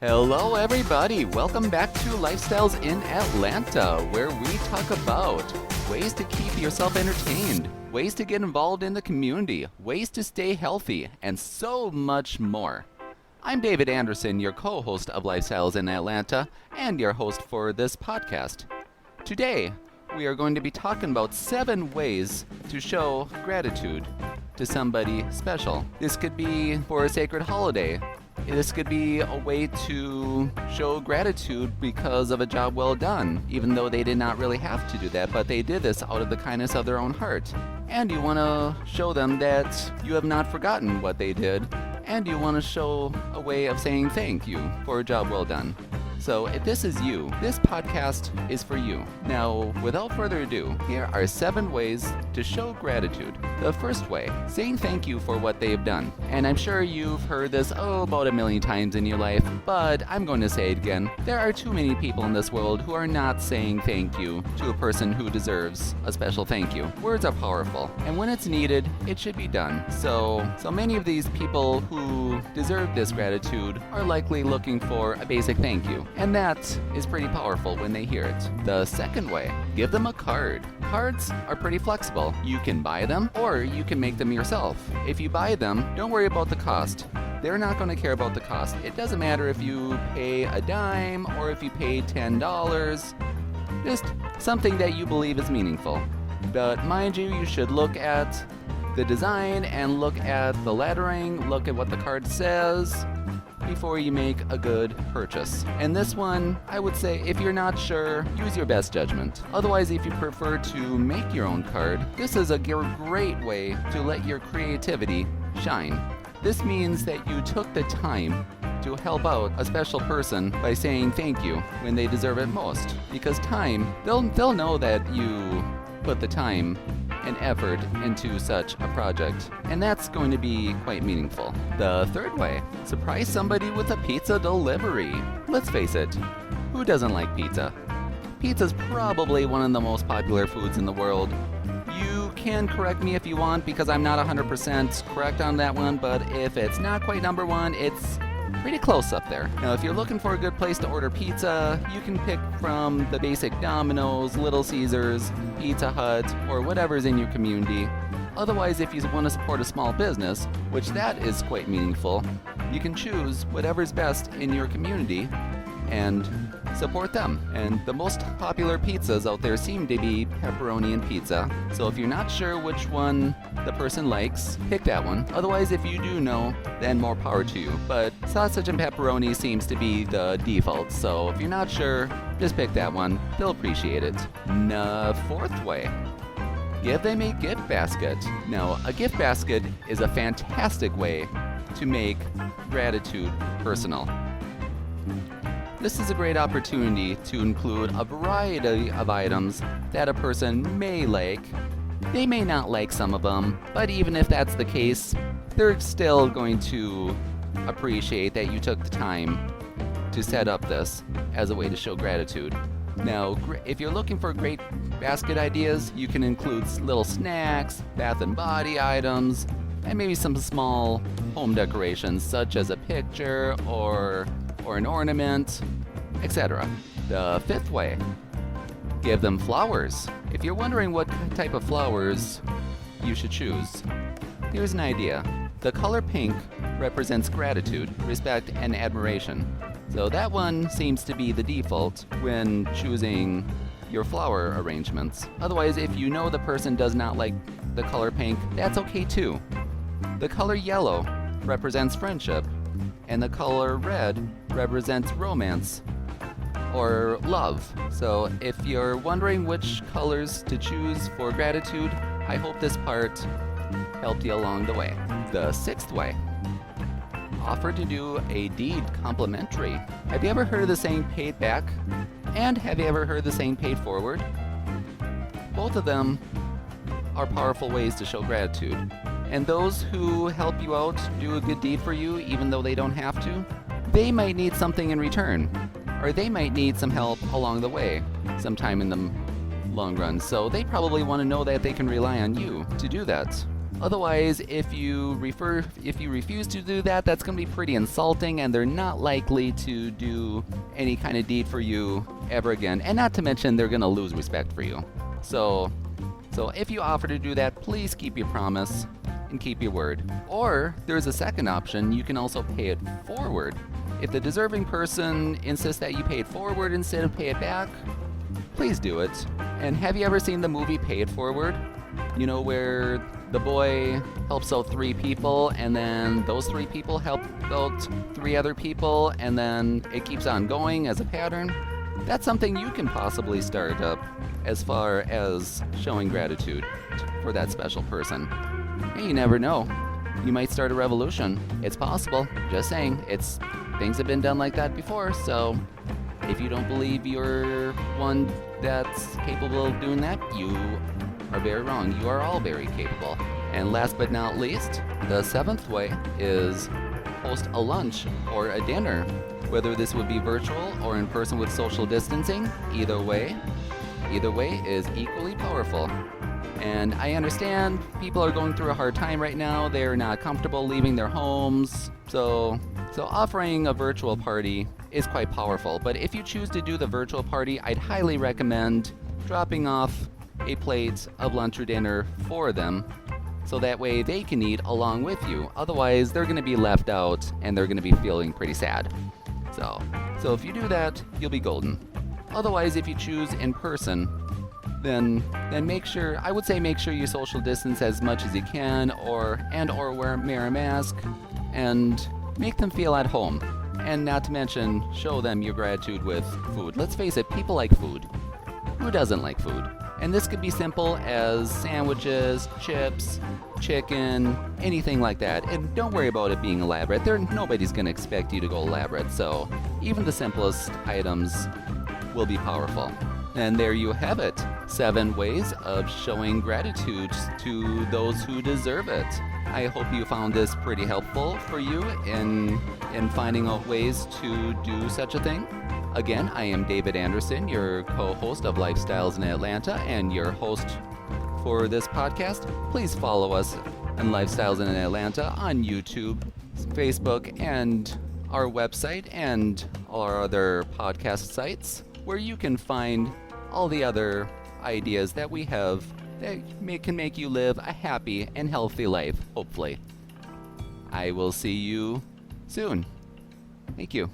Hello, everybody. Welcome back to Lifestyles in Atlanta, where we talk about ways to keep yourself entertained, ways to get involved in the community, ways to stay healthy, and so much more. I'm David Anderson, your co-host of Lifestyles in Atlanta, and your host for this podcast. Today, we are going to be talking about 7 ways to show gratitude to somebody special. This could be for a sacred holiday. This could be a way to show gratitude because of a job well done, even though they did not really have to do that, but they did this out of the kindness of their own heart. And you want to show them that you have not forgotten what they did, and you want to show a way of saying thank you for a job well done. So if this is you, this podcast is for you. Now, without further ado, here are 7 ways to show gratitude. The first way, saying thank you for what they've done. And I'm sure you've heard this, about a million times in your life, but I'm going to say it again. There are too many people in this world who are not saying thank you to a person who deserves a special thank you. Words are powerful, and when it's needed, it should be done. So many of these people who deserve this gratitude are likely looking for a basic thank you. And that is pretty powerful when they hear it. The second way, give them a card. Cards are pretty flexible. You can buy them or you can make them yourself. If you buy them, don't worry about the cost. They're not going to care about the cost. It doesn't matter if you pay a dime or if you pay $10. Just something that you believe is meaningful. But mind you, you should look at the design and look at the lettering, look at what the card says before you make a good purchase. And this one, I would say, if you're not sure, use your best judgment. Otherwise, if you prefer to make your own card, this is a great way to let your creativity shine. This means that you took the time to help out a special person by saying thank you when they deserve it most. Because time, they'll know that you put the time and effort into such a project, and that's going to be quite meaningful. The third way, surprise somebody with a pizza delivery. Let's face it, who doesn't like pizza? Pizza's probably one of the most popular foods in the world. You can correct me if you want, because I'm not 100% correct on that one, but if it's not quite number 1, it's pretty close up there. Now, if you're looking for a good place to order pizza, you can pick from the basic Domino's, Little Caesars, Pizza Hut, or whatever's in your community. Otherwise, if you want to support a small business, which that is quite meaningful, you can choose whatever's best in your community and support them. And the most popular pizzas out there seem to be pepperoni and pizza. So if you're not sure which one the person likes, pick that one. Otherwise, if you do know, then more power to you. But sausage and pepperoni seems to be the default. So if you're not sure, just pick that one. They'll appreciate it. Fourth way, give them a gift basket. Now, a gift basket is a fantastic way to make gratitude personal. This is a great opportunity to include a variety of items that a person may like. They may not like some of them, but even if that's the case, they're still going to appreciate that you took the time to set up this as a way to show gratitude. Now, if you're looking for great basket ideas, you can include little snacks, bath and body items, and maybe some small home decorations such as a picture or an ornament, etc. The fifth way, give them flowers. If you're wondering what type of flowers you should choose, here's an idea. The color pink represents gratitude, respect, and admiration. So that one seems to be the default when choosing your flower arrangements. Otherwise, if you know the person does not like the color pink, that's okay too. The color yellow represents friendship, and the color red represents romance or love. So if you're wondering which colors to choose for gratitude, I hope this part helped you along the way. The sixth way, offer to do a deed complimentary. Have you ever heard of the saying paid back? And have you ever heard the saying paid forward? Both of them are powerful ways to show gratitude. And those who help you out, do a good deed for you, even though they don't have to, they might need something in return, or they might need some help along the way, sometime in the long run. So they probably want to know that they can rely on you to do that. Otherwise, if you refuse to do that, that's going to be pretty insulting, and they're not likely to do any kind of deed for you ever again. And not to mention, they're going to lose respect for you. So if you offer to do that, please keep your promise and keep your word. Or there's a second option, you can also pay it forward. If the deserving person insists that you pay it forward instead of pay it back, please do it. And have you ever seen the movie Pay It Forward? You know, where the boy helps out 3 people, and then those 3 people help out 3 other people, and then it keeps on going as a pattern? That's something you can possibly start up as far as showing gratitude for that special person. Hey, you never know. You might start a revolution. It's possible. Just saying. Things have been done like that before, so if you don't believe you're one that's capable of doing that, you are very wrong. You are all very capable. And last but not least, the 7th way is host a lunch or a dinner. Whether this would be virtual or in person with social distancing, either way is equally powerful. And I understand people are going through a hard time right now. They're not comfortable leaving their homes. So offering a virtual party is quite powerful. But if you choose to do the virtual party, I'd highly recommend dropping off a plate of lunch or dinner for them, so that way they can eat along with you. Otherwise, they're going to be left out and they're going to be feeling pretty sad. So if you do that, you'll be golden. Otherwise, if you choose in person, then make sure you social distance as much as you can, or wear a mask, and make them feel at home. And not to mention, show them your gratitude with food. Let's face it, people like food. Who doesn't like food? And this could be simple as sandwiches, chips, chicken, anything like that. And don't worry about it being elaborate. Nobody's going to expect you to go elaborate. So even the simplest items will be powerful. And there you have it. 7 ways of showing gratitude to those who deserve it. I hope you found this pretty helpful for you in finding out ways to do such a thing. Again, I am David Anderson, your co-host of Lifestyles in Atlanta and your host for this podcast. Please follow us on Lifestyles in Atlanta on YouTube, Facebook, and our website, and our other podcast sites, where you can find all the other ideas that we have that can make you live a happy and healthy life, hopefully. I will see you soon. Thank you.